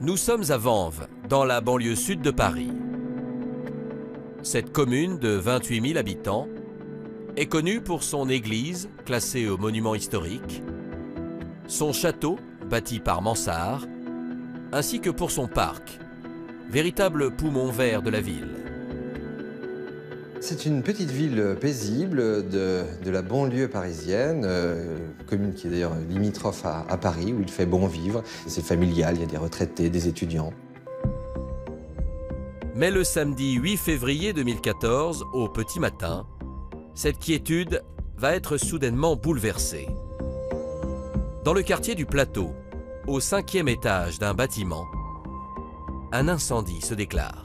Nous sommes à Vanves, dans la banlieue sud de Paris. Cette commune de 28 000 habitants est connue pour son église, classée au monument historique, son château, bâti par Mansart, ainsi que pour son parc, véritable poumon vert de la ville. C'est une petite ville paisible de la banlieue parisienne, commune qui est d'ailleurs limitrophe à Paris, où il fait bon vivre. C'est familial, il y a des retraités, des étudiants. Mais le samedi 8 février 2014, au petit matin, cette quiétude va être soudainement bouleversée. Dans le quartier du Plateau, au 5e étage d'un bâtiment, un incendie se déclare.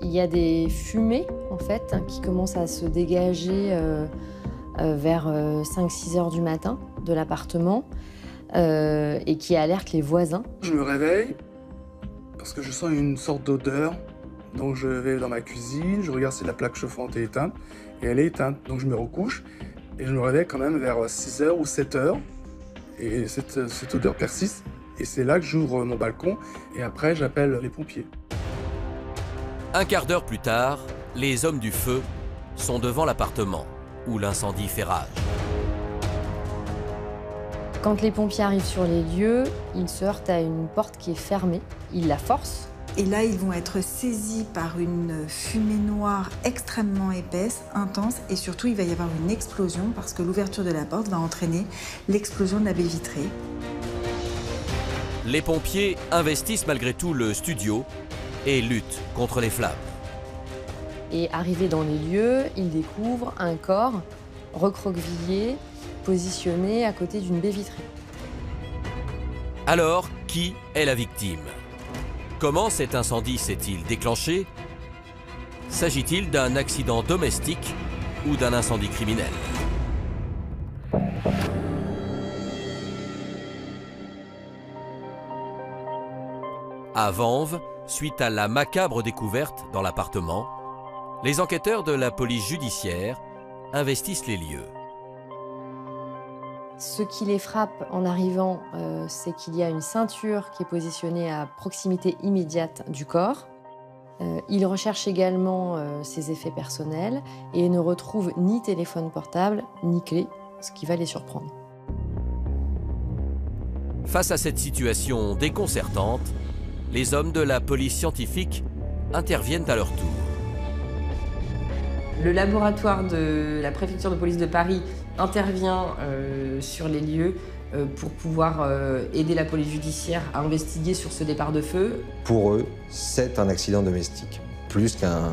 Il y a des fumées, en fait, qui commencent à se dégager vers 5-6 heures du matin de l'appartement et qui alertent les voisins. Je me réveille parce que je sens une sorte d'odeur. Donc je vais dans ma cuisine, je regarde si la plaque chauffante est éteinte et elle est éteinte. Donc je me recouche et je me réveille quand même vers 6 heures ou 7 heures. Et cette odeur persiste. Et c'est là que j'ouvre mon balcon et après j'appelle les pompiers. Un quart d'heure plus tard, les hommes du feu sont devant l'appartement où l'incendie fait rage. Quand les pompiers arrivent sur les lieux, ils se heurtent à une porte qui est fermée. Ils la forcent. Et là, ils vont être saisis par une fumée noire extrêmement épaisse, intense, et surtout, il va y avoir une explosion parce que l'ouverture de la porte va entraîner l'explosion de la baie vitrée. Les pompiers investissent malgré tout le studio et luttent contre les flammes. Et arrivés dans les lieux, ils découvrent un corps recroquevillé, positionné à côté d'une baie vitrée. Alors, qui est la victime? Comment cet incendie s'est-il déclenché? S'agit-il d'un accident domestique ou d'un incendie criminel? À Vanves, suite à la macabre découverte dans l'appartement, les enquêteurs de la police judiciaire investissent les lieux. Ce qui les frappe en arrivant, c'est qu'il y a une ceinture qui est positionnée à proximité immédiate du corps. Ils recherchent également ses effets personnels et ne retrouvent ni téléphone portable, ni clé, ce qui va les surprendre. Face à cette situation déconcertante, les hommes de la police scientifique interviennent à leur tour. Le laboratoire de la préfecture de police de Paris intervient sur les lieux pour pouvoir aider la police judiciaire à investiguer sur ce départ de feu. Pour eux, c'est un accident domestique, plus qu'un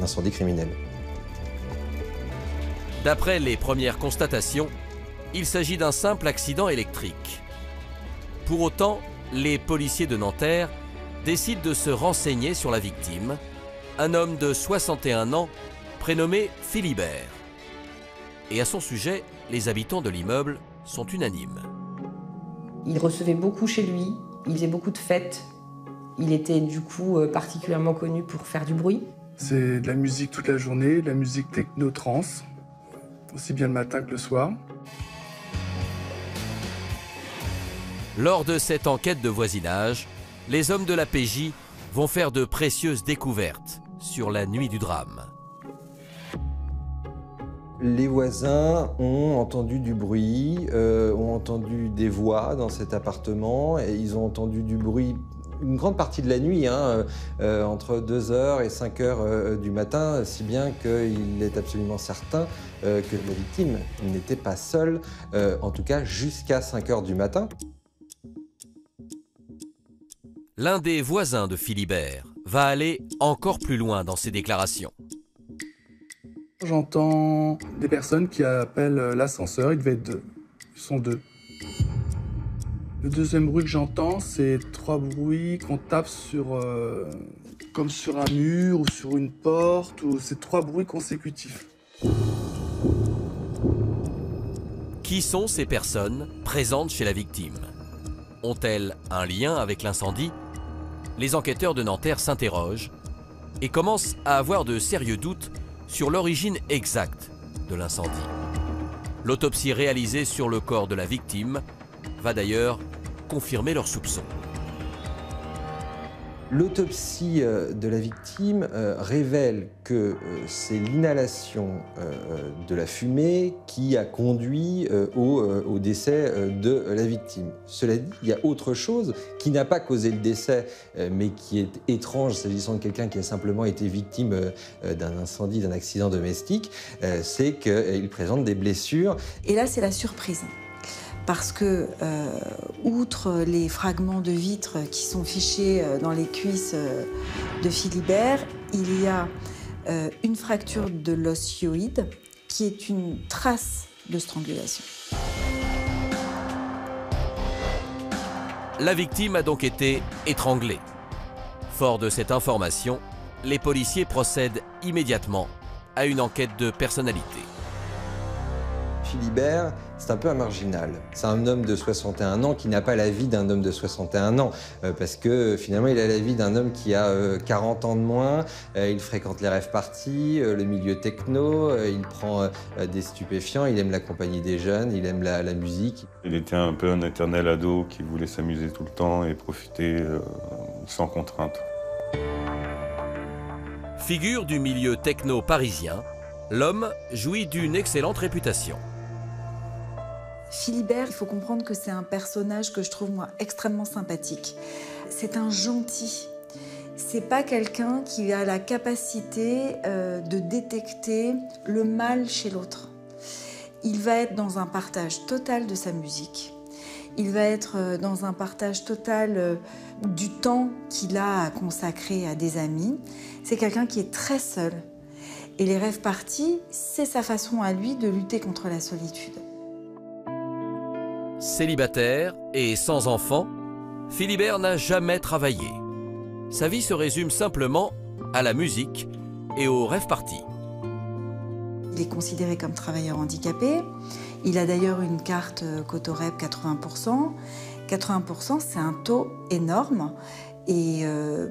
incendie criminel. D'après les premières constatations, il s'agit d'un simple accident électrique. Pour autant, les policiers de Nanterre décident de se renseigner sur la victime, un homme de 61 ans prénommé Philibert. Et à son sujet, les habitants de l'immeuble sont unanimes. Il recevait beaucoup chez lui, il faisait beaucoup de fêtes. Il était du coup particulièrement connu pour faire du bruit. C'est de la musique toute la journée, de la musique techno-trance, aussi bien le matin que le soir. Lors de cette enquête de voisinage, les hommes de la PJ vont faire de précieuses découvertes sur la nuit du drame. Les voisins ont entendu du bruit, ont entendu des voix dans cet appartement et ils ont entendu du bruit une grande partie de la nuit, entre 2h et 5h du matin, si bien qu'il est absolument certain que la victime n'était pas seule, en tout cas jusqu'à 5h du matin. L'un des voisins de Philibert va aller encore plus loin dans ses déclarations. J'entends des personnes qui appellent l'ascenseur, il devait être 2. Ils sont 2. Le deuxième bruit que j'entends, c'est 3 bruits qu'on tape sur, comme sur un mur ou sur une porte, ou c'est 3 bruits consécutifs. Qui sont ces personnes présentes chez la victime? Ont-elles un lien avec l'incendie? Les enquêteurs de Nanterre s'interrogent et commencent à avoir de sérieux doutes sur l'origine exacte de l'incendie. L'autopsie réalisée sur le corps de la victime va d'ailleurs confirmer leurs soupçons. L'autopsie de la victime révèle que c'est l'inhalation de la fumée qui a conduit au décès de la victime. Cela dit, il y a autre chose qui n'a pas causé le décès, mais qui est étrange s'agissant de quelqu'un qui a simplement été victime d'un incendie, d'un accident domestique, c'est qu'il présente des blessures. Et là, c'est la surprise. Parce que, outre les fragments de vitres qui sont fichés dans les cuisses de Philibert, il y a une fracture de l'os hyoïde qui est une trace de strangulation. La victime a donc été étranglée. Fort de cette information, les policiers procèdent immédiatement à une enquête de personnalité. Philibert, c'est un peu un marginal. C'est un homme de 61 ans qui n'a pas la vie d'un homme de 61 ans, parce que finalement il a la vie d'un homme qui a 40 ans de moins, il fréquente les rave-parties, le milieu techno, il prend des stupéfiants, il aime la compagnie des jeunes, il aime la musique. Il était un peu un éternel ado qui voulait s'amuser tout le temps et profiter sans contrainte. Figure du milieu techno parisien, l'homme jouit d'une excellente réputation. Philibert, il faut comprendre que c'est un personnage que je trouve, moi, extrêmement sympathique. C'est un gentil. C'est pas quelqu'un qui a la capacité de détecter le mal chez l'autre. Il va être dans un partage total de sa musique. Il va être dans un partage total du temps qu'il a à consacrer à des amis. C'est quelqu'un qui est très seul. Et les rave-parties, c'est sa façon à lui de lutter contre la solitude. Célibataire et sans enfant, Philibert n'a jamais travaillé. Sa vie se résume simplement à la musique et aux rave-parties. Il est considéré comme travailleur handicapé. Il a d'ailleurs une carte Cotorep 80%. 80%, c'est un taux énorme et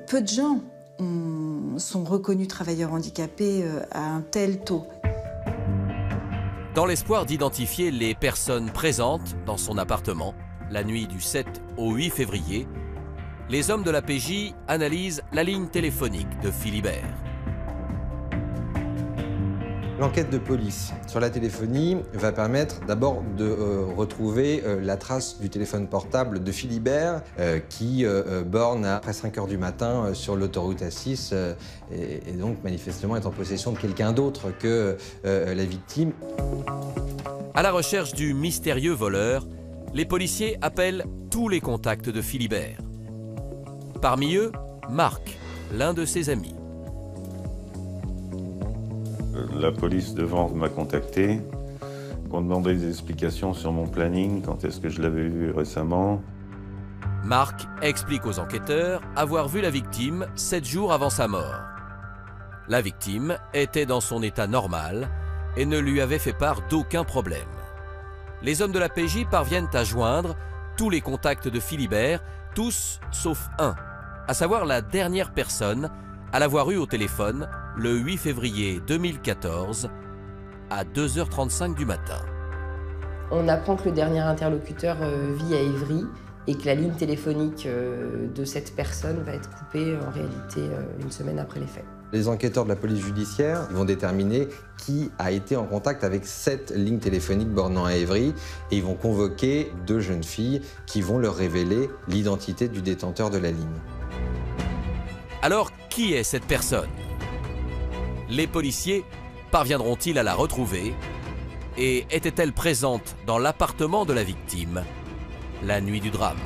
peu de gens sont reconnus travailleurs handicapés à un tel taux. Dans l'espoir d'identifier les personnes présentes dans son appartement, la nuit du 7 au 8 février, les hommes de la PJ analysent la ligne téléphonique de Philibert. L'enquête de police sur la téléphonie va permettre d'abord de retrouver la trace du téléphone portable de Philibert qui borne après 5 h du matin sur l'autoroute A6 et donc manifestement est en possession de quelqu'un d'autre que la victime. À la recherche du mystérieux voleur, les policiers appellent tous les contacts de Philibert. Parmi eux, Marc, l'un de ses amis. La police de Vence m'a contacté pour demander des explications sur mon planning, quand est-ce que je l'avais vu récemment. Marc explique aux enquêteurs avoir vu la victime 7 jours avant sa mort. La victime était dans son état normal et ne lui avait fait part d'aucun problème. Les hommes de la PJ parviennent à joindre tous les contacts de Philibert, tous sauf un, à savoir la dernière personne à l'avoir eu au téléphone le 8 février 2014 à 2 h 35 du matin. On apprend que le dernier interlocuteur vit à Évry et que la ligne téléphonique de cette personne va être coupée en réalité une semaine après les faits. Les enquêteurs de la police judiciaire vont déterminer qui a été en contact avec cette ligne téléphonique bornant à Évry et ils vont convoquer 2 jeunes filles qui vont leur révéler l'identité du détenteur de la ligne. Alors, qui est cette personne? Les policiers parviendront-ils à la retrouver? Et était-elle présente dans l'appartement de la victime la nuit du drame?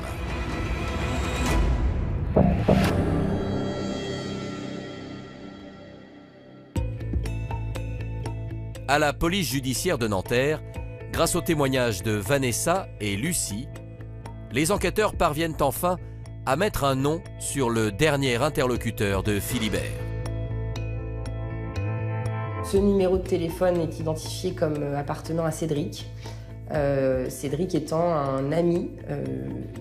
À la police judiciaire de Nanterre, grâce au témoignage de Vanessa et Lucie, les enquêteurs parviennent enfin à mettre un nom sur le dernier interlocuteur de Philibert. Ce numéro de téléphone est identifié comme appartenant à Cédric. Cédric étant un ami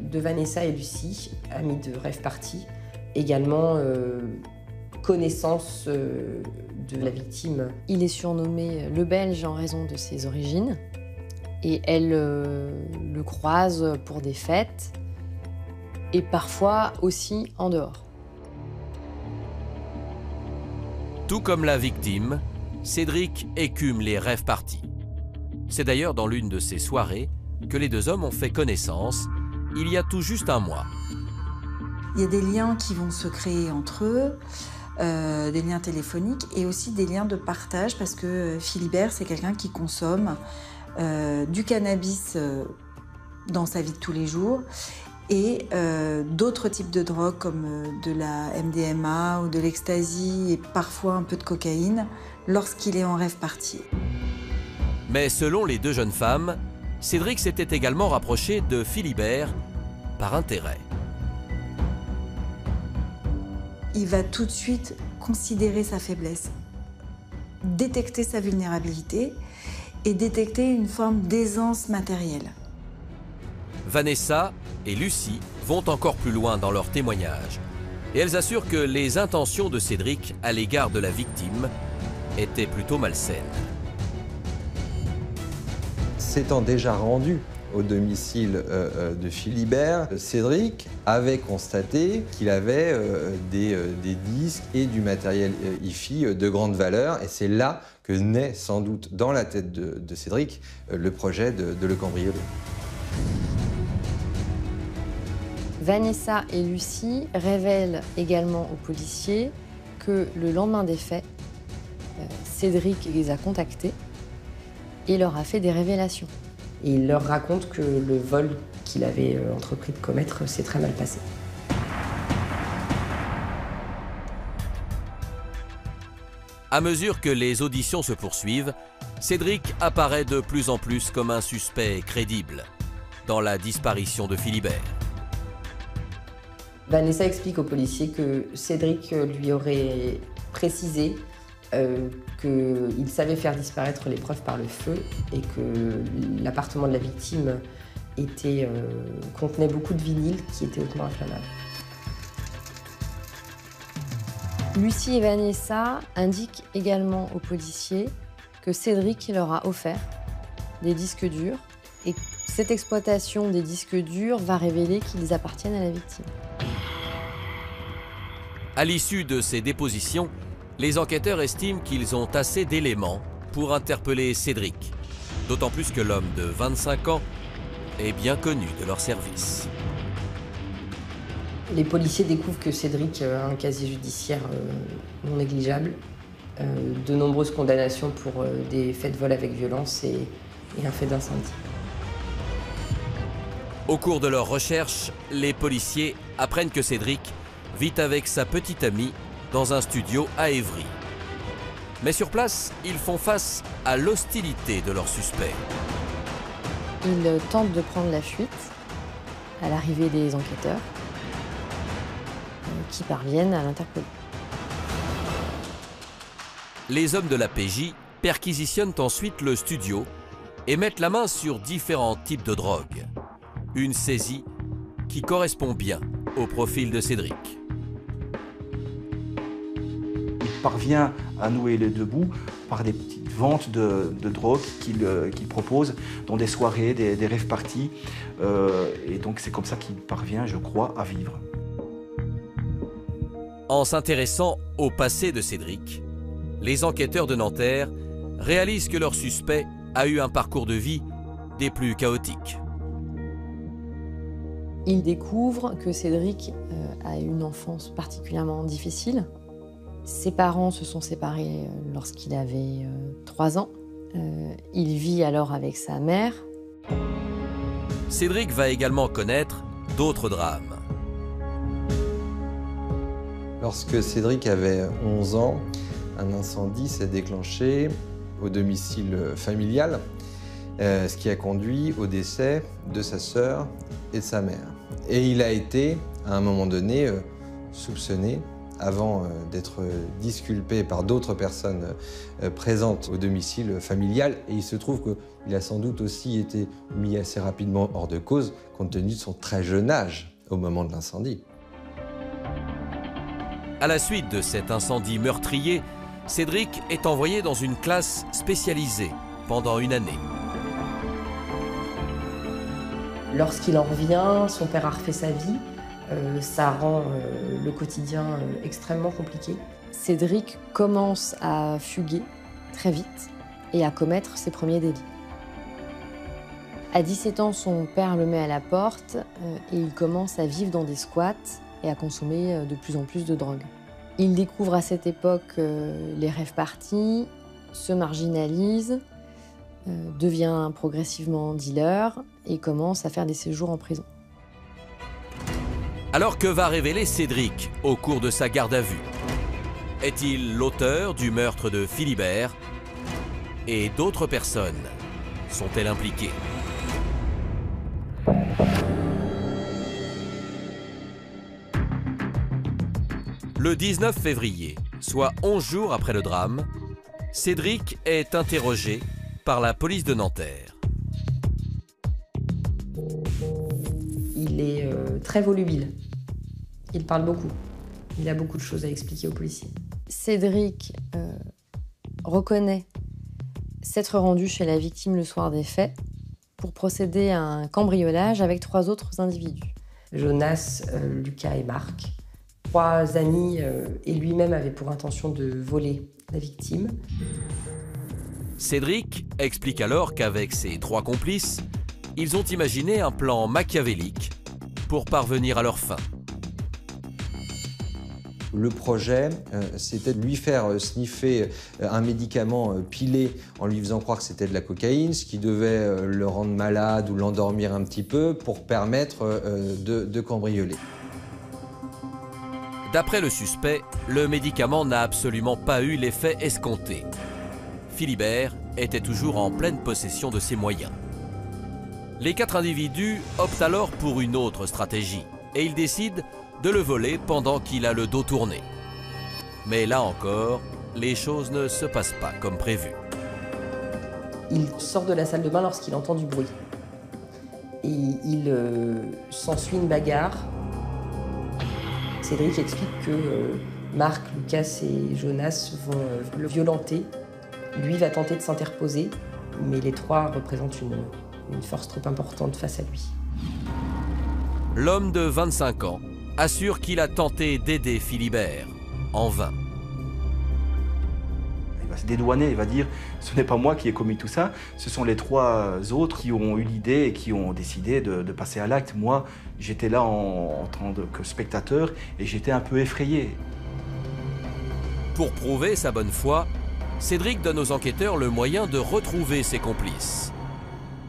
de Vanessa et Lucie, ami de Rêve Party, également connaissance de la victime. Il est surnommé le Belge en raison de ses origines et elle le croise pour des fêtes et parfois aussi en dehors. Tout comme la victime, Cédric écume les rave-parties. C'est d'ailleurs dans l'une de ces soirées que les deux hommes ont fait connaissance, il y a tout juste un mois. Il y a des liens qui vont se créer entre eux, des liens téléphoniques et aussi des liens de partage parce que Philibert, c'est quelqu'un qui consomme du cannabis dans sa vie de tous les jours et d'autres types de drogues comme de la MDMA ou de l'ecstasy et parfois un peu de cocaïne lorsqu'il est en rave party. Mais selon les deux jeunes femmes, Cédric s'était également rapproché de Philibert par intérêt. Il va tout de suite considérer sa faiblesse, détecter sa vulnérabilité et détecter une forme d'aisance matérielle. Vanessa et Lucie vont encore plus loin dans leur témoignage et elles assurent que les intentions de Cédric à l'égard de la victime étaient plutôt malsaines. S'étant déjà rendu au domicile de Philibert, Cédric avait constaté qu'il avait des disques et du matériel hi-fi de grande valeur. Et c'est là que naît sans doute dans la tête de Cédric le projet de le cambrioler. Vanessa et Lucie révèlent également aux policiers que le lendemain des faits, Cédric les a contactés et leur a fait des révélations. Et il leur raconte que le vol qu'il avait entrepris de commettre s'est très mal passé. À mesure que les auditions se poursuivent, Cédric apparaît de plus en plus comme un suspect crédible dans la disparition de Philibert. Vanessa explique aux policiers que Cédric lui aurait précisé qu'il savait faire disparaître les preuves par le feu et que l'appartement de la victime contenait beaucoup de vinyle qui étaient hautement inflammables. Lucie et Vanessa indiquent également aux policiers que Cédric leur a offert des disques durs et cette exploitation des disques durs va révéler qu'ils appartiennent à la victime. À l'issue de ces dépositions, les enquêteurs estiment qu'ils ont assez d'éléments pour interpeller Cédric, d'autant plus que l'homme de 25 ans est bien connu de leur service. Les policiers découvrent que Cédric a un casier judiciaire non négligeable, de nombreuses condamnations pour des faits de vol avec violence et un fait d'incendie. Au cours de leurs recherches, les policiers apprennent que Cédric vit avec sa petite amie dans un studio à Évry. Mais sur place, ils font face à l'hostilité de leurs suspects. Ils tentent de prendre la fuite à l'arrivée des enquêteurs qui parviennent à l'interpeller. Les hommes de la PJ perquisitionnent ensuite le studio et mettent la main sur différents types de drogues. Une saisie qui correspond bien au profil de Cédric. Il parvient à nouer les deux bouts par des petites ventes de drogue qu'il propose dans des soirées, des rave parties. Et donc c'est comme ça qu'il parvient, je crois, à vivre. En s'intéressant au passé de Cédric, les enquêteurs de Nanterre réalisent que leur suspect a eu un parcours de vie des plus chaotiques. Ils découvrent que Cédric a eu une enfance particulièrement difficile. Ses parents se sont séparés lorsqu'il avait 3 ans. Il vit alors avec sa mère. Cédric va également connaître d'autres drames. Lorsque Cédric avait 11 ans, un incendie s'est déclenché au domicile familial, ce qui a conduit au décès de sa sœur et de sa mère. Et il a été, à un moment donné, soupçonné, avant d'être disculpé par d'autres personnes présentes au domicile familial. Et il se trouve qu'il a sans doute aussi été mis assez rapidement hors de cause, compte tenu de son très jeune âge au moment de l'incendie. À la suite de cet incendie meurtrier, Cédric est envoyé dans une classe spécialisée pendant une année. Lorsqu'il en revient, son père a refait sa vie. Ça rend le quotidien extrêmement compliqué. Cédric commence à fuguer très vite et à commettre ses premiers délits. À 17 ans, son père le met à la porte et il commence à vivre dans des squats et à consommer de plus en plus de drogue. Il découvre à cette époque les rave parties, se marginalise, devient progressivement dealer et commence à faire des séjours en prison. Alors que va révéler Cédric au cours de sa garde à vue? Est-il l'auteur du meurtre de Philibert? Et d'autres personnes sont-elles impliquées? Le 19 février, soit 11 jours après le drame, Cédric est interrogé par la police de Nanterre. Il est très volubile. Il parle beaucoup. Il a beaucoup de choses à expliquer aux policiers. Cédric reconnaît s'être rendu chez la victime le soir des faits pour procéder à un cambriolage avec 3 autres individus. Jonas, Lucas et Marc, 3 amis et lui-même avaient pour intention de voler la victime. Cédric explique alors qu'avec ses 3 complices, ils ont imaginé un plan machiavélique pour parvenir à leur fin. Le projet, c'était de lui faire sniffer un médicament pilé en lui faisant croire que c'était de la cocaïne, ce qui devait le rendre malade ou l'endormir un petit peu pour permettre de cambrioler. D'après le suspect, le médicament n'a absolument pas eu l'effet escompté. Philibert était toujours en pleine possession de ses moyens. Les 4 individus optent alors pour une autre stratégie et ils décident de le voler pendant qu'il a le dos tourné. Mais là encore, les choses ne se passent pas comme prévu. Il sort de la salle de bain lorsqu'il entend du bruit. Et il s'ensuit une bagarre. Cédric explique que Marc, Lucas et Jonas vont le violenter. Lui va tenter de s'interposer, mais les 3 représentent une force trop importante face à lui. L'homme de 25 ans assure qu'il a tenté d'aider Philibert, en vain. Il va se dédouaner, il va dire « ce n'est pas moi qui ai commis tout ça, ce sont les 3 autres qui ont eu l'idée et qui ont décidé de passer à l'acte. Moi, j'étais là en tant que spectateur et j'étais un peu effrayé. » Pour prouver sa bonne foi, Cédric donne aux enquêteurs le moyen de retrouver ses complices.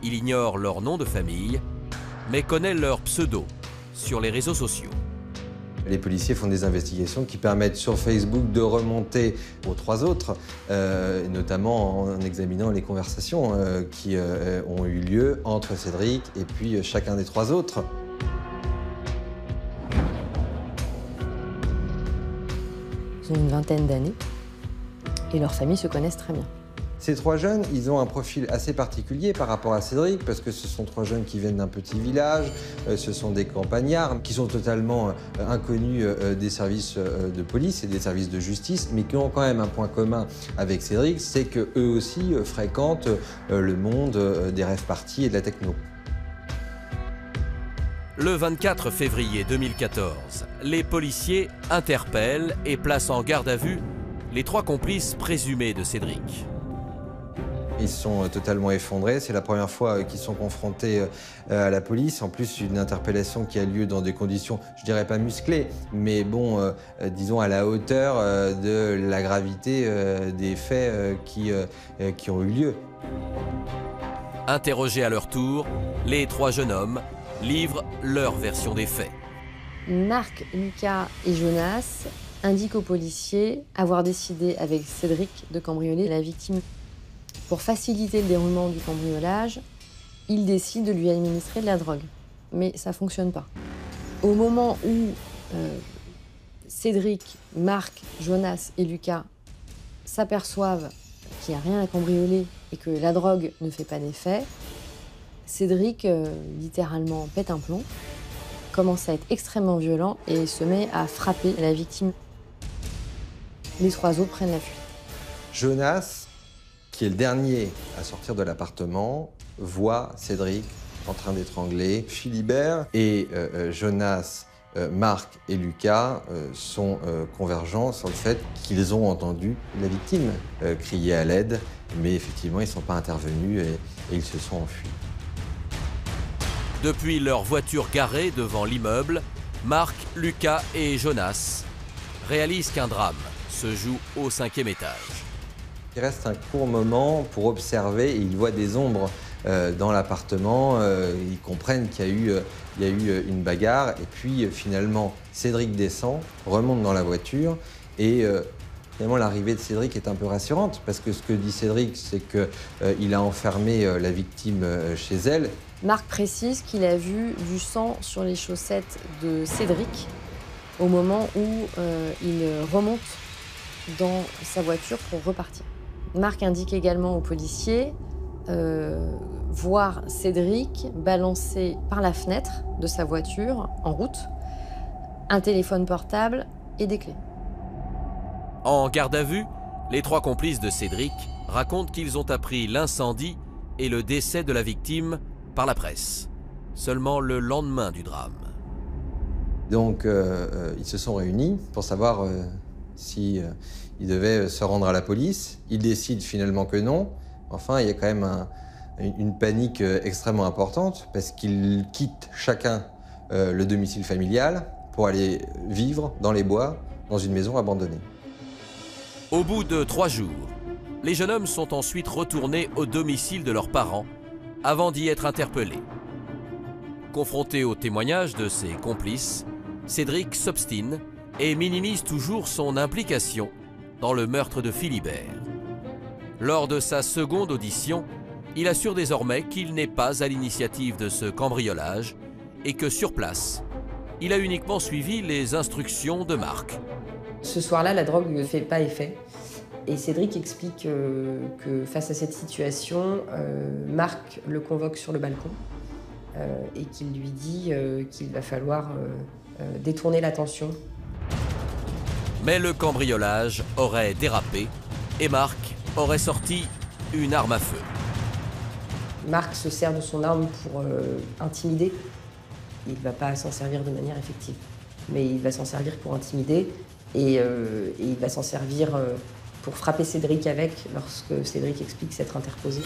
Il ignore leur nom de famille, mais connaît leur pseudo sur les réseaux sociaux. Les policiers font des investigations qui permettent sur Facebook de remonter aux 3 autres, notamment en examinant les conversations qui ont eu lieu entre Cédric et puis chacun des 3 autres. Ils ont une vingtaine d'années et leurs familles se connaissent très bien. Ces 3 jeunes, ils ont un profil assez particulier par rapport à Cédric parce que ce sont 3 jeunes qui viennent d'un petit village, ce sont des campagnards qui sont totalement inconnus des services de police et des services de justice, mais qui ont quand même un point commun avec Cédric, c'est qu'eux aussi fréquentent le monde des rave parties et de la techno. Le 24 février 2014, les policiers interpellent et placent en garde à vue les 3 complices présumés de Cédric. Ils sont totalement effondrés, c'est la première fois qu'ils sont confrontés à la police. En plus, une interpellation qui a lieu dans des conditions, je dirais pas musclées, mais bon, disons à la hauteur de la gravité des faits qui ont eu lieu. Interrogés à leur tour, les 3 jeunes hommes livrent leur version des faits. Marc, Lucas et Jonas indiquent aux policiers avoir décidé avec Cédric de cambrioler la victime. Pour faciliter le déroulement du cambriolage, ils décident de lui administrer de la drogue. Mais ça ne fonctionne pas. Au moment où Cédric, Marc, Jonas et Lucas s'aperçoivent qu'il n'y a rien à cambrioler et que la drogue ne fait pas d'effet, Cédric littéralement pète un plomb, commence à être extrêmement violent et se met à frapper la victime. Les 3 autres prennent la fuite. Jonas, qui est le dernier à sortir de l'appartement, voit Cédric en train d'étrangler Philibert et Jonas Marc et Lucas sont convergents sur le fait qu'ils ont entendu la victime crier à l'aide, mais effectivement, ils ne sont pas intervenus et ils se sont enfuis. Depuis leur voiture garée devant l'immeuble, Marc, Lucas et Jonas réalisent qu'un drame se joue au 5e étage. Il reste un court moment pour observer et ils voient des ombres dans l'appartement. Ils comprennent qu'il y a eu une bagarre. Et puis finalement, Cédric descend, remonte dans la voiture et finalement l'arrivée de Cédric est un peu rassurante parce que ce que dit Cédric, c'est qu'il a enfermé la victime chez elle. Marc précise qu'il a vu du sang sur les chaussettes de Cédric au moment où il remonte dans sa voiture pour repartir. Marc indique également aux policiers voir Cédric balancer par la fenêtre de sa voiture en route un téléphone portable et des clés. En garde à vue, les 3 complices de Cédric racontent qu'ils ont appris l'incendie et le décès de la victime par la presse, seulement le lendemain du drame. Donc ils se sont réunis pour savoir si ils devaient se rendre à la police. Ils décident finalement que non. Enfin, il y a quand même une panique extrêmement importante parce qu'ils quittent chacun le domicile familial pour aller vivre dans les bois, dans une maison abandonnée. Au bout de 3 jours, les jeunes hommes sont ensuite retournés au domicile de leurs parents avant d'y être interpellés. Confronté au témoignage de ses complices, Cédric s'obstine et minimise toujours son implication dans le meurtre de Philibert. Lors de sa seconde audition, il assure désormais qu'il n'est pas à l'initiative de ce cambriolage et que sur place, il a uniquement suivi les instructions de Marc. Ce soir-là, la drogue ne fait pas effet. Et Cédric explique que face à cette situation, Marc le convoque sur le balcon et qu'il lui dit qu'il va falloir détourner l'attention. Mais le cambriolage aurait dérapé et Marc aurait sorti une arme à feu. Marc se sert de son arme pour intimider. Il ne va pas s'en servir de manière effective, mais il va s'en servir pour intimider et il va s'en servir pour frapper Cédric avec lorsque Cédric explique s'être interposé.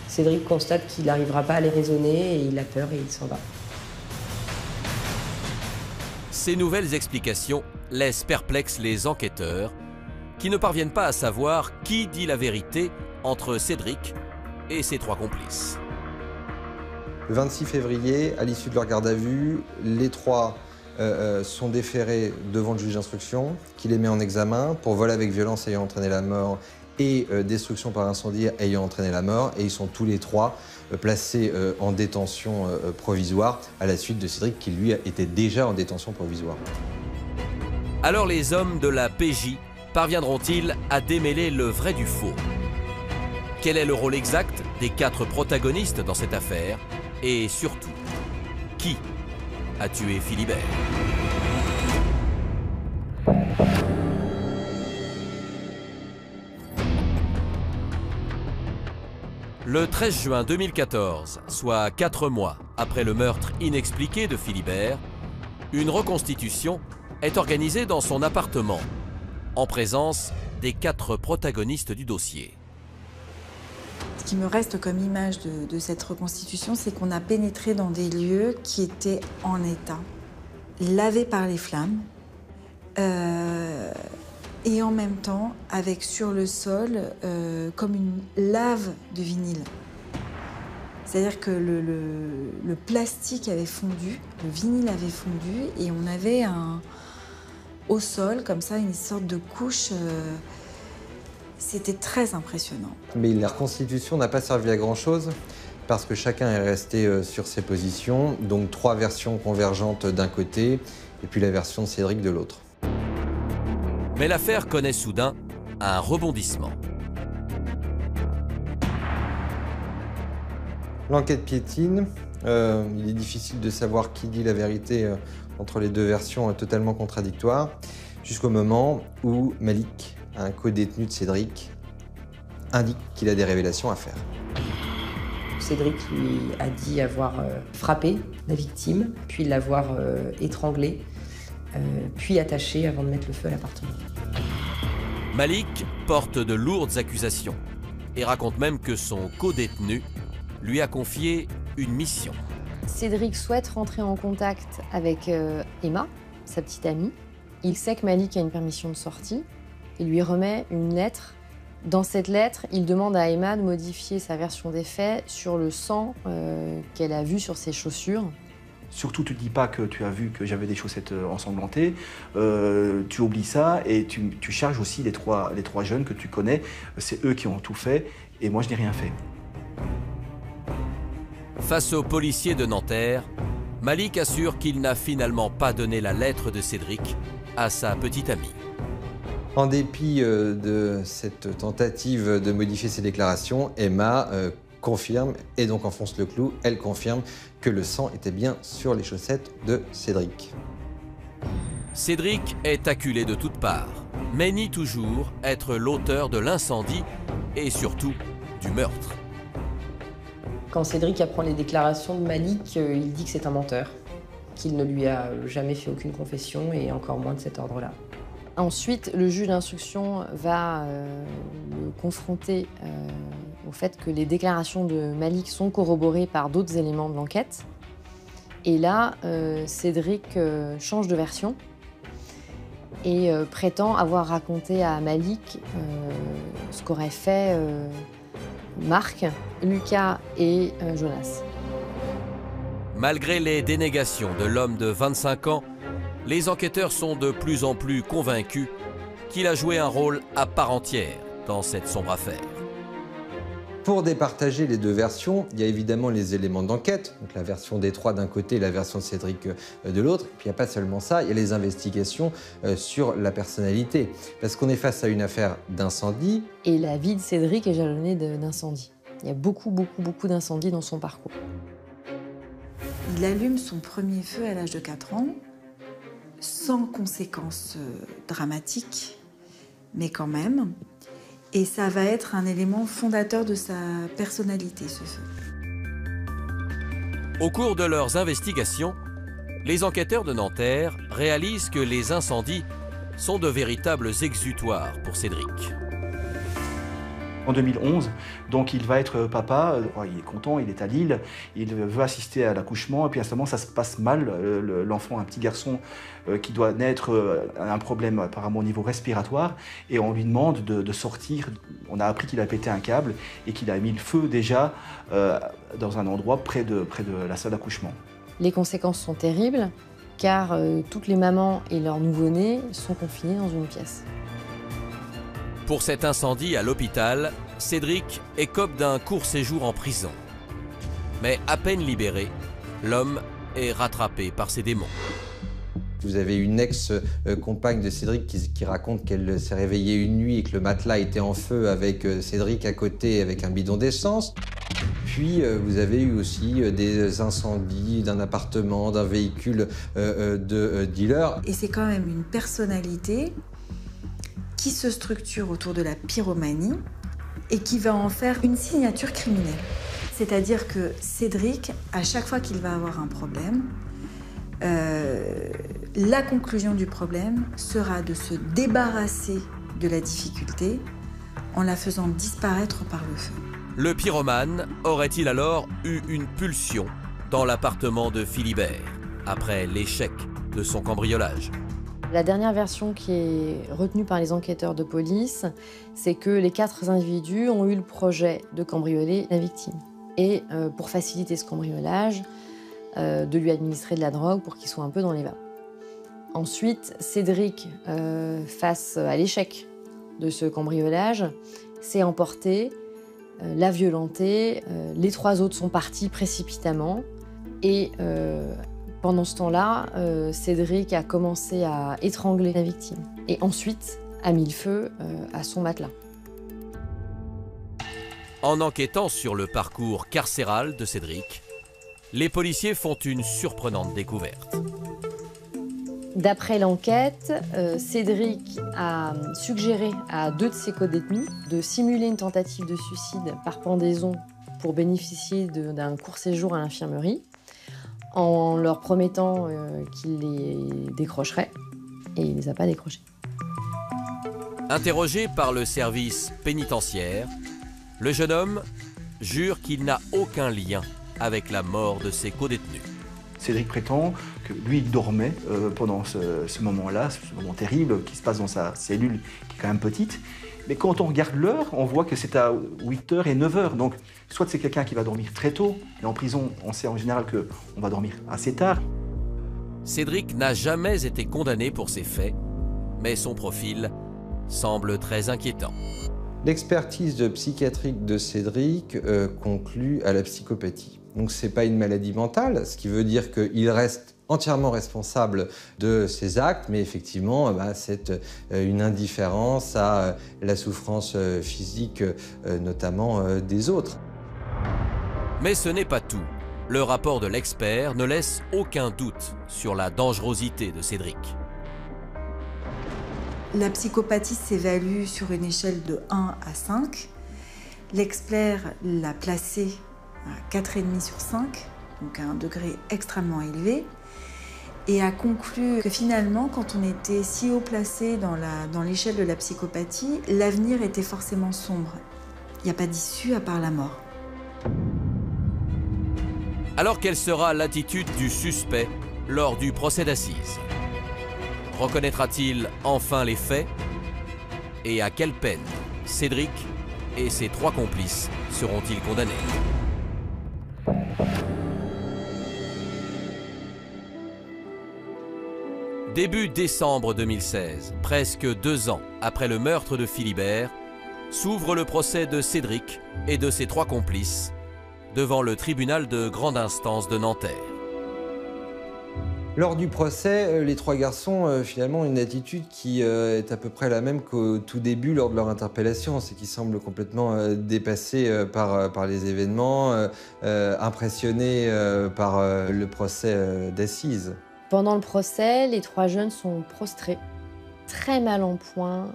Cédric constate qu'il n'arrivera pas à les raisonner et il a peur et il s'en va. Ces nouvelles explications laissent perplexes les enquêteurs qui ne parviennent pas à savoir qui dit la vérité entre Cédric et ses 3 complices. Le 26 février, à l'issue de leur garde à vue, les 3 sont déférés devant le juge d'instruction qui les met en examen pour vol avec violence ayant entraîné la mort et destruction par incendie ayant entraîné la mort. Et ils sont tous les 3 placés en détention provisoire à la suite de Cédric qui lui était déjà en détention provisoire. Alors les hommes de la PJ parviendront-ils à démêler le vrai du faux? Quel est le rôle exact des 4 protagonistes dans cette affaire? Et surtout, qui a tué Philibert? Le 13 juin 2014, soit 4 mois après le meurtre inexpliqué de Philibert, une reconstitution est organisée dans son appartement, en présence des 4 protagonistes du dossier. Ce qui me reste comme image de cette reconstitution, c'est qu'on a pénétré dans des lieux qui étaient en état, lavés par les flammes, et en même temps avec sur le sol comme une lave de vinyle. C'est-à-dire que le plastique avait fondu, le vinyle avait fondu, et on avait au sol, comme ça, une sorte de couche. C'était très impressionnant. Mais la reconstitution n'a pas servi à grand-chose parce que chacun est resté sur ses positions, donc 3 versions convergentes d'un côté et puis la version de Cédric de l'autre. Mais l'affaire connaît soudain un rebondissement. L'enquête piétine. Il est difficile de savoir qui dit la vérité entre les 2 versions totalement contradictoires, jusqu'au moment où Malik, un co-détenu de Cédric, indique qu'il a des révélations à faire. Cédric lui a dit avoir frappé la victime, puis l'avoir étranglée, puis attachée avant de mettre le feu à l'appartement. Malik porte de lourdes accusations et raconte même que son codétenu lui a confié une mission. Cédric souhaite rentrer en contact avec Emma, sa petite amie. Il sait que Malik a une permission de sortie. Il lui remet une lettre. Dans cette lettre, il demande à Emma de modifier sa version des faits sur le sang qu'elle a vu sur ses chaussures. Surtout, tu ne dis pas que tu as vu que j'avais des chaussettes ensanglantées. Tu oublies ça et tu charges aussi les trois jeunes que tu connais. C'est eux qui ont tout fait et moi, je n'ai rien fait. Face aux policiers de Nanterre, Malik assure qu'il n'a finalement pas donné la lettre de Cédric à sa petite amie. En dépit de cette tentative de modifier ses déclarations, Emma confirme, et donc enfonce le clou, elle confirme que le sang était bien sur les chaussettes de Cédric. Cédric est acculé de toutes parts, mais nie toujours être l'auteur de l'incendie et surtout du meurtre. Quand Cédric apprend les déclarations de Malik, il dit que c'est un menteur, qu'il ne lui a jamais fait aucune confession et encore moins de cet ordre-là. Ensuite, le juge d'instruction va le confronter au fait que les déclarations de Malik sont corroborées par d'autres éléments de l'enquête. Et là, Cédric change de version et prétend avoir raconté à Malik ce qu'auraient fait Marc, Lucas et Jonas. Malgré les dénégations de l'homme de 25 ans, les enquêteurs sont de plus en plus convaincus qu'il a joué un rôle à part entière dans cette sombre affaire. Pour départager les deux versions, il y a évidemment les éléments d'enquête, donc la version des trois d'un côté et la version de Cédric de l'autre. Puis il n'y a pas seulement ça, il y a les investigations sur la personnalité. Parce qu'on est face à une affaire d'incendie. Et la vie de Cédric est jalonnée d'incendies. Il y a beaucoup d'incendies dans son parcours. Il allume son premier feu à l'âge de 4 ans, sans conséquences dramatiques, mais quand même. Et ça va être un élément fondateur de sa personnalité, ce feu. Au cours de leurs investigations, les enquêteurs de Nanterre réalisent que les incendies sont de véritables exutoires pour Cédric. En 2011, donc il va être papa, il est content, il est à Lille, il veut assister à l'accouchement, et puis à ce moment ça se passe mal, l'enfant, un petit garçon qui doit naître, a un problème apparemment au niveau respiratoire, et on lui demande de sortir. On a appris qu'il a pété un câble et qu'il a mis le feu déjà dans un endroit près de la salle d'accouchement. Les conséquences sont terribles, car toutes les mamans et leurs nouveau-nés sont confinés dans une pièce. Pour cet incendie à l'hôpital, Cédric écope d'un court séjour en prison. Mais à peine libéré, l'homme est rattrapé par ses démons. Vous avez une ex-compagne de Cédric qui raconte qu'elle s'est réveillée une nuit et que le matelas était en feu avec Cédric à côté avec un bidon d'essence. Puis vous avez eu aussi des incendies d'un appartement, d'un véhicule de dealer. Et c'est quand même une personnalité qui se structure autour de la pyromanie et qui va en faire une signature criminelle. C'est-à-dire que Cédric, à chaque fois qu'il va avoir un problème, la conclusion du problème sera de se débarrasser de la difficulté en la faisant disparaître par le feu. Le pyromane aurait-il alors eu une pulsion dans l'appartement de Philibert après l'échec de son cambriolage? La dernière version qui est retenue par les enquêteurs de police, c'est que les 4 individus ont eu le projet de cambrioler la victime. Et pour faciliter ce cambriolage, de lui administrer de la drogue pour qu'il soit un peu dans les vapes. Ensuite, Cédric, face à l'échec de ce cambriolage, s'est emporté, l'a violenté, les 3 autres sont partis précipitamment et pendant ce temps-là, Cédric a commencé à étrangler la victime et ensuite a mis le feu à son matelas. En enquêtant sur le parcours carcéral de Cédric, les policiers font une surprenante découverte. D'après l'enquête, Cédric a suggéré à 2 de ses codétenus de simuler une tentative de suicide par pendaison pour bénéficier d'un court séjour à l'infirmerie en leur promettant qu'il les décrocherait. Et il ne les a pas décrochés. Interrogé par le service pénitentiaire, le jeune homme jure qu'il n'a aucun lien avec la mort de ses codétenus. Cédric prétend que lui, il dormait pendant ce moment-là, ce moment terrible qui se passe dans sa cellule, qui est quand même petite. Mais quand on regarde l'heure, on voit que c'est à 8h et 9h. Donc, soit c'est quelqu'un qui va dormir très tôt, et en prison, on sait en général qu'on va dormir assez tard. Cédric n'a jamais été condamné pour ces faits, mais son profil semble très inquiétant. L'expertise psychiatrique de Cédric conclut à la psychopathie. Donc ce n'est pas une maladie mentale, ce qui veut dire qu'il reste entièrement responsable de ses actes, mais effectivement, c'est une indifférence à la souffrance physique, notamment des autres. Mais ce n'est pas tout. Le rapport de l'expert ne laisse aucun doute sur la dangerosité de Cédric. La psychopathie s'évalue sur une échelle de 1 à 5. L'expert l'a placé à 4,5 sur 5, donc à un degré extrêmement élevé, et a conclu que finalement, quand on était si haut placé dans l'échelle de la psychopathie, l'avenir était forcément sombre. Il n'y a pas d'issue à part la mort. Alors quelle sera l'attitude du suspect lors du procès d'assises? Reconnaîtra-t-il enfin les faits? Et à quelle peine Cédric et ses 3 complices seront-ils condamnés? Début décembre 2016, presque 2 ans après le meurtre de Philibert, s'ouvre le procès de Cédric et de ses 3 complices devant le tribunal de grande instance de Nanterre. Lors du procès, les 3 garçons finalement ont une attitude qui est à peu près la même qu'au tout début lors de leur interpellation, c'est qu'ils semblent complètement dépassés par les événements, impressionnés par le procès d'assises. Pendant le procès, les 3 jeunes sont prostrés, très mal en point,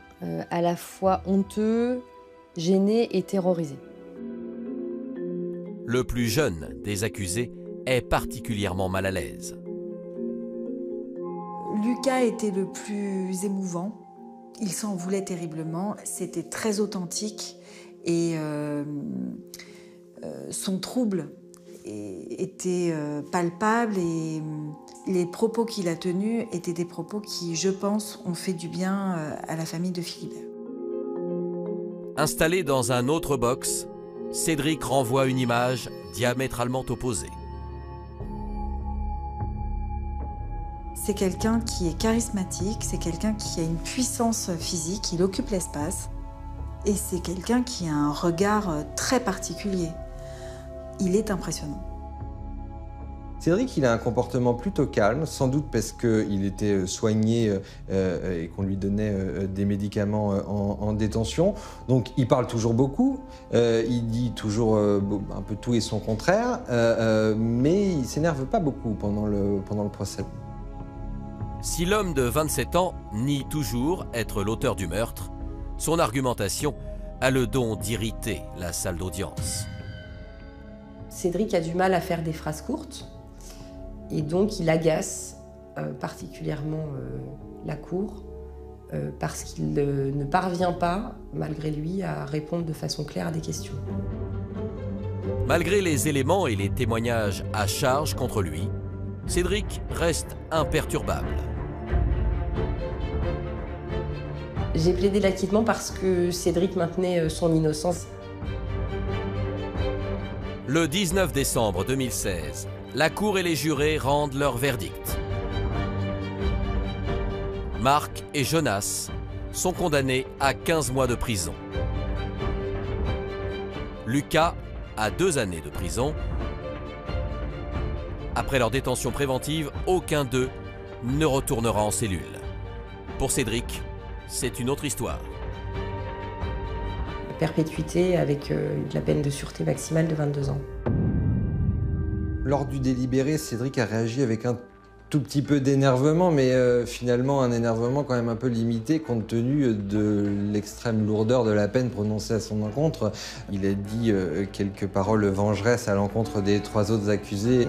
à la fois honteux, gênés et terrorisés. Le plus jeune des accusés est particulièrement mal à l'aise. Lucas était le plus émouvant. Il s'en voulait terriblement. C'était très authentique et son trouble était palpable et les propos qu'il a tenus étaient des propos qui, je pense, ont fait du bien à la famille de Philibert. Installé dans un autre box, Cédric renvoie une image diamétralement opposée. C'est quelqu'un qui est charismatique, c'est quelqu'un qui a une puissance physique, il occupe l'espace. Et c'est quelqu'un qui a un regard très particulier. Il est impressionnant. Cédric, il a un comportement plutôt calme, sans doute parce qu'il était soigné et qu'on lui donnait des médicaments en détention. Donc il parle toujours beaucoup, il dit toujours un peu tout et son contraire, mais il ne s'énerve pas beaucoup pendant le procès. Si l'homme de 27 ans nie toujours être l'auteur du meurtre, son argumentation a le don d'irriter la salle d'audience. Cédric a du mal à faire des phrases courtes et donc il agace particulièrement la cour parce qu'il ne parvient pas, malgré lui, à répondre de façon claire à des questions. Malgré les éléments et les témoignages à charge contre lui, Cédric reste imperturbable. J'ai plaidé l'acquittement parce que Cédric maintenait son innocence. Le 19 décembre 2016, la Cour et les jurés rendent leur verdict. Marc et Jonas sont condamnés à 15 mois de prison. Lucas à 2 années de prison. Après leur détention préventive, aucun d'eux ne retournera en cellule. Pour Cédric, c'est une autre histoire. Perpétuité avec la peine de sûreté maximale de 22 ans. Lors du délibéré, Cédric a réagi avec un tout petit peu d'énervement, mais finalement un énervement quand même un peu limité compte tenu de l'extrême lourdeur de la peine prononcée à son encontre. Il a dit quelques paroles vengeresses à l'encontre des 3 autres accusés.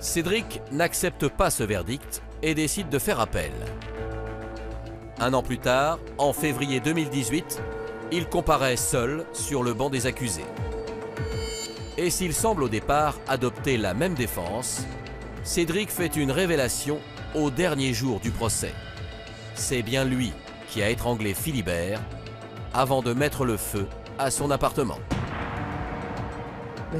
Cédric n'accepte pas ce verdict et décide de faire appel. Un an plus tard, en février 2018, il comparaît seul sur le banc des accusés. Et s'il semble au départ adopter la même défense, Cédric fait une révélation au dernier jour du procès. C'est bien lui qui a étranglé Philibert avant de mettre le feu à son appartement.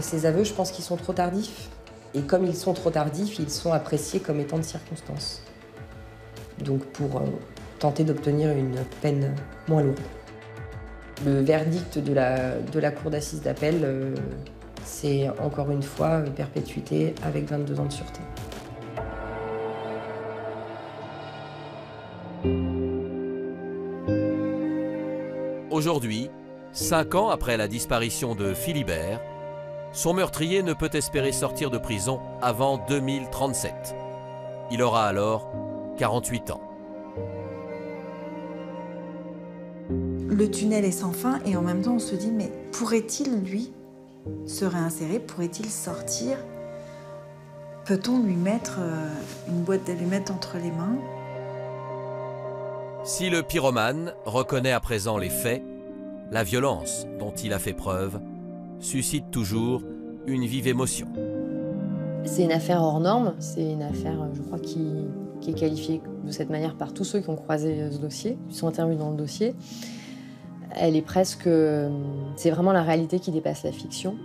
Ces aveux, je pense qu'ils sont trop tardifs. Et comme ils sont trop tardifs, ils sont appréciés comme étant de circonstance. Donc pour tenter d'obtenir une peine moins lourde. Le verdict de la cour d'assises d'appel, c'est encore une fois perpétuité avec 22 ans de sûreté. Aujourd'hui, 5 ans après la disparition de Philibert, son meurtrier ne peut espérer sortir de prison avant 2037. Il aura alors 48 ans. Le tunnel est sans fin et en même temps on se dit mais pourrait-il lui se réinsérer, pourrait-il sortir? Peut-on lui mettre une boîte d'allumettes entre les mains? Si le pyromane reconnaît à présent les faits, la violence dont il a fait preuve suscite toujours une vive émotion. C'est une affaire hors norme, c'est une affaire, je crois, qui est qualifiée de cette manière par tous ceux qui ont croisé ce dossier, qui sont intervenus dans le dossier. Elle est presque... C'est vraiment la réalité qui dépasse la fiction.